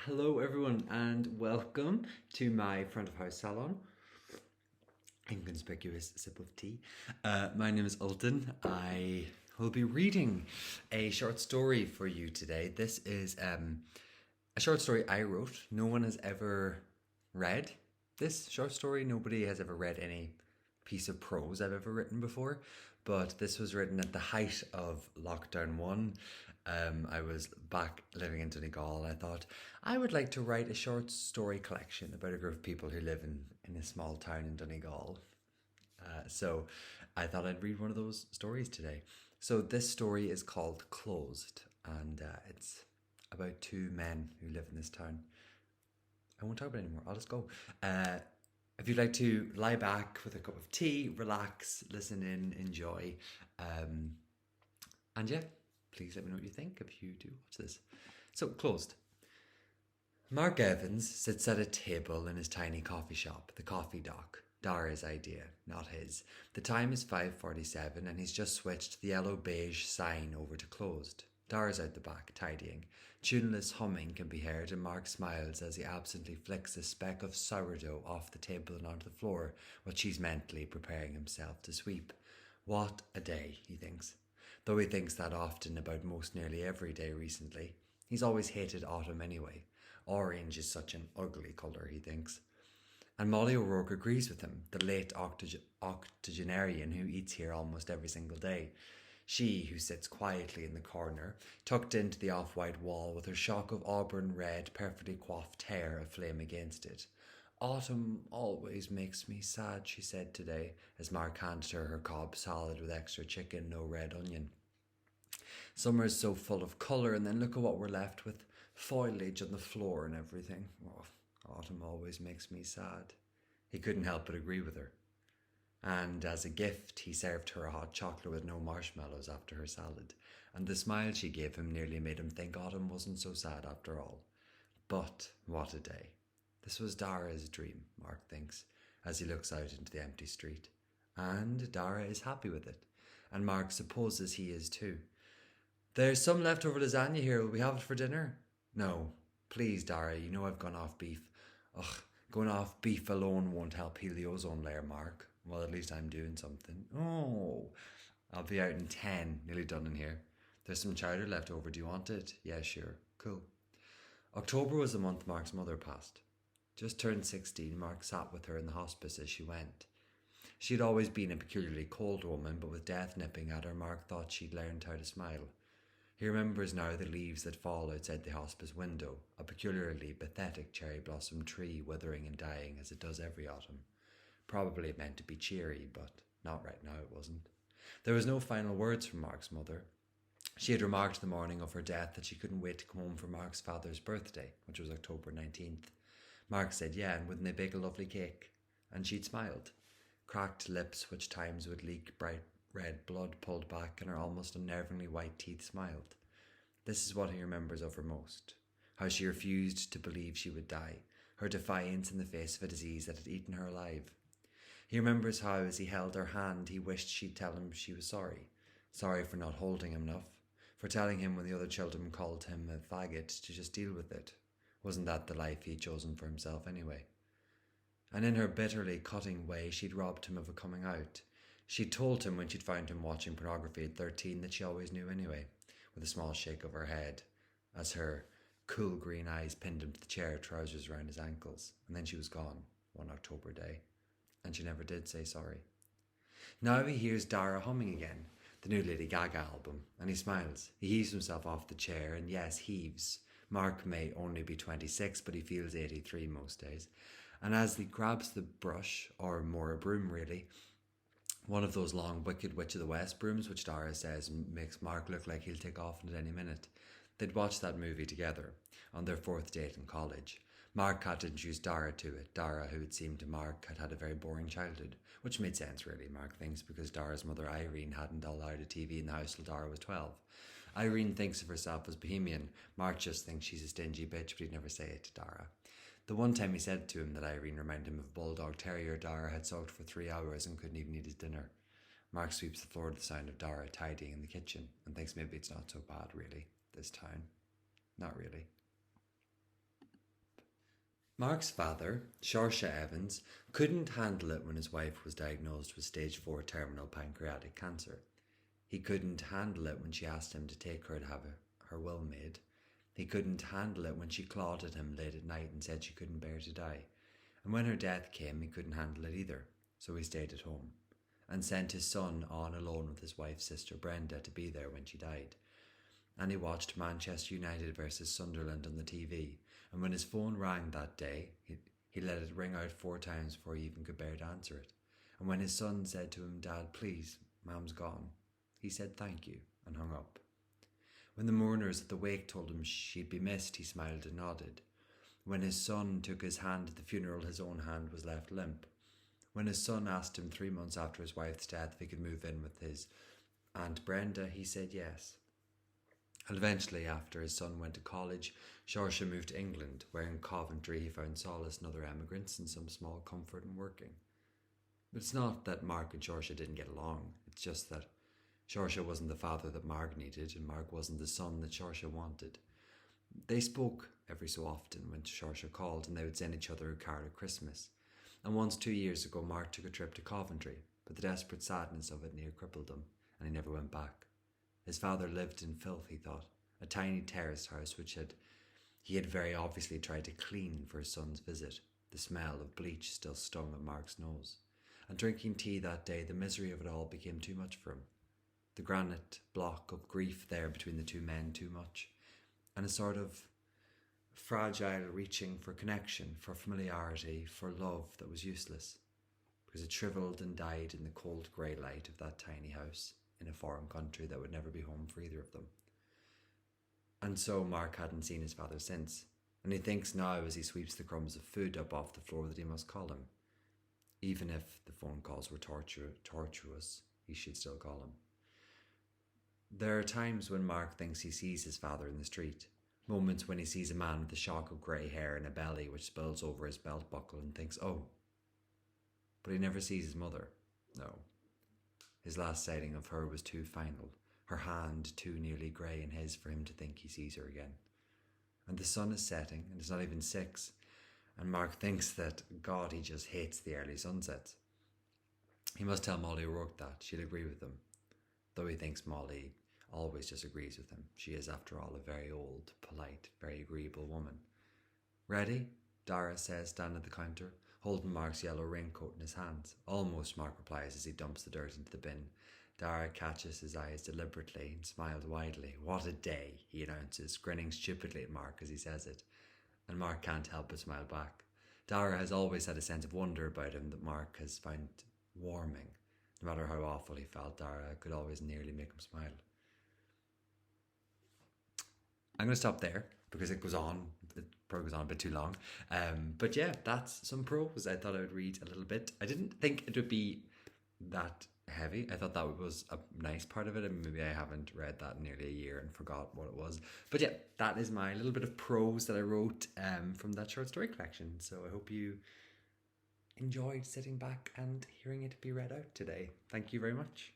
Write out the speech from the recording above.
Hello everyone and welcome to my front of house salon. Inconspicuous sip of tea. My name is Ultan. I will be reading a short story for you today. This is a short story I wrote. No one has ever read this short story. Nobody has ever read any piece of prose I've ever written before, but this was written at the height of lockdown one. I was back living in Donegal and I thought I would like to write a short story collection about a group of people who live in a small town in Donegal. So I thought I'd read one of those stories today. So this story is called Closed, and it's about two men who live in this town. I won't talk about it anymore. I'll just go. If you'd like to lie back with a cup of tea, relax, listen in, enjoy, and yeah, please let me know what you think if you do watch this. So, Closed. Mark Evans sits at a table in his tiny coffee shop, the Coffee Dock. Dara's idea, not his. The time is 5:47 and he's just switched the yellow beige sign over to Closed. Dara's out the back, tidying. Tuneless humming can be heard and Mark smiles as he absently flicks a speck of sourdough off the table and onto the floor, while she's mentally preparing himself to sweep. What a day, he thinks. Though he thinks that often about most nearly every day recently. He's always hated autumn anyway. Orange is such an ugly colour, he thinks. And Molly O'Rourke agrees with him, the late octogenarian who eats here almost every single day. She, who sits quietly in the corner, tucked into the off-white wall with her shock of auburn red, perfectly coiffed hair aflame against it. Autumn always makes me sad, she said today, as Mark handed her Cobb salad with extra chicken, no red onion. Summer's so full of colour, and then look at what we're left with. Foliage on the floor and everything. Oh, autumn always makes me sad. He couldn't help but agree with her. And as a gift, he served her a hot chocolate with no marshmallows after her salad, and the smile she gave him nearly made him think autumn wasn't so sad after all. But what a day. This was Dara's dream, Mark thinks, as he looks out into the empty street. And Dara is happy with it, and Mark supposes he is too. There's some leftover lasagna here. Will we have it for dinner? No. Please, Dara, you know I've gone off beef. Ugh, going off beef alone won't help heal the ozone layer, Mark. Well, at least I'm doing something. Oh, I'll be out in 10, nearly done in here. There's some chowder left over. Do you want it? Yeah, sure. Cool. October was the month Mark's mother passed. Just turned 16, Mark sat with her in the hospice as she went. She had always been a peculiarly cold woman, but with death nipping at her, Mark thought she'd learned how to smile. He remembers now the leaves that fall outside the hospice window, a peculiarly pathetic cherry blossom tree withering and dying as it does every autumn. Probably meant to be cheery, but not right now it wasn't. There was no final words from Mark's mother. She had remarked the morning of her death that she couldn't wait to come home for Mark's father's birthday, which was October 19th. Mark said, yeah, and wouldn't they bake a lovely cake? And she'd smiled. Cracked lips which times would leak bright red blood pulled back, and her almost unnervingly white teeth smiled. This is what he remembers of her most. How she refused to believe she would die, her defiance in the face of a disease that had eaten her alive. He remembers how, as he held her hand, he wished she'd tell him she was sorry. Sorry for not holding him enough, for telling him when the other children called him a faggot to just deal with it. Wasn't that the life he'd chosen for himself anyway? And in her bitterly cutting way, she'd robbed him of a coming out. She'd told him when she'd found him watching pornography at 13 that she always knew anyway, with a small shake of her head, as her cool green eyes pinned him to the chair, trousers around his ankles, and then she was gone, one October day. And she never did say sorry. Now he hears Dara humming again, the new Lady Gaga album, and he smiles. He heaves himself off the chair, and yes, heaves. Mark may only be 26, but he feels 83 most days. And as he grabs the brush, or more a broom really, one of those long Wicked Witch of the West brooms, which Dara says makes Mark look like he'll take off at any minute. They'd watched that movie together, on their 4th date in college. Mark had to introduce Dara to it. Dara, who it seemed to Mark had had a very boring childhood, which made sense really, Mark thinks, because Dara's mother Irene hadn't allowed a TV in the house till Dara was 12. Irene thinks of herself as bohemian. Mark just thinks she's a stingy bitch, but he'd never say it to Dara. The one time he said to him that Irene reminded him of a bulldog terrier Dara had sulked for 3 hours and couldn't even eat his dinner. Mark sweeps the floor to the sound of Dara tidying in the kitchen and thinks maybe it's not so bad really, this town. Not really. Mark's father, Saoirse Evans, couldn't handle it when his wife was diagnosed with stage 4 terminal pancreatic cancer. He couldn't handle it when she asked him to take her to have her will made. He couldn't handle it when she clawed at him late at night and said she couldn't bear to die. And when her death came, he couldn't handle it either, so he stayed at home and sent his son on alone with his wife's sister Brenda to be there when she died. And he watched Manchester United versus Sunderland on the TV, and when his phone rang that day, he let it ring out 4 times before he even could bear to answer it. And when his son said to him, "Dad, please, Mam's gone," he said thank you and hung up. When the mourners at the wake told him she'd be missed, he smiled and nodded. When his son took his hand at the funeral, his own hand was left limp. When his son asked him 3 months after his wife's death if he could move in with his Aunt Brenda, he said yes. And eventually, after his son went to college, Saoirse moved to England, where in Coventry he found solace in other emigrants and some small comfort in working. But it's not that Mark and Saoirse didn't get along, it's just that Saoirse wasn't the father that Mark needed, and Mark wasn't the son that Saoirse wanted. They spoke every so often when Saoirse called, and they would send each other a card at Christmas. And once 2 years ago, Mark took a trip to Coventry, but the desperate sadness of it near crippled him, and he never went back. His father lived in filth, he thought, a tiny terraced house which he had very obviously tried to clean for his son's visit. The smell of bleach still stung at Mark's nose. And drinking tea that day, the misery of it all became too much for him. The granite block of grief there between the two men too much, and a sort of fragile reaching for connection, for familiarity, for love that was useless, because it shriveled and died in the cold grey light of that tiny house in a foreign country that would never be home for either of them. And so Mark hadn't seen his father since, and he thinks now as he sweeps the crumbs of food up off the floor that he must call him. Even if the phone calls were tortuous, he should still call him. There are times when Mark thinks he sees his father in the street, moments when he sees a man with a shock of grey hair and a belly which spills over his belt buckle and thinks, oh. But he never sees his mother, no. His last sighting of her was too final, her hand too nearly grey in his for him to think he sees her again. And the sun is setting, and it's not even 6, and Mark thinks that, God, he just hates the early sunsets. He must tell Molly O'Rourke that, she'll agree with him, though he thinks Molly always disagrees with him. She is, after all, a very old, polite, very agreeable woman. "Ready?" Dara says, standing at the counter, holding Mark's yellow raincoat in his hands. "Almost," Mark replies as he dumps the dirt into the bin. Dara catches his eyes deliberately and smiles widely. "What a day," he announces, grinning stupidly at Mark as he says it. And Mark can't help but smile back. Dara has always had a sense of wonder about him that Mark has found warming. No matter how awful he felt, Dara could always nearly make him smile. I'm going to stop there because it probably goes on a bit too long. But yeah, that's some prose I thought I would read a little bit. I didn't think it would be that heavy. I thought that was a nice part of it, and maybe I haven't read that in nearly a year and forgot what it was. But yeah, that is my little bit of prose that I wrote from that short story collection. So I hope you enjoyed sitting back and hearing it be read out today. Thank you very much.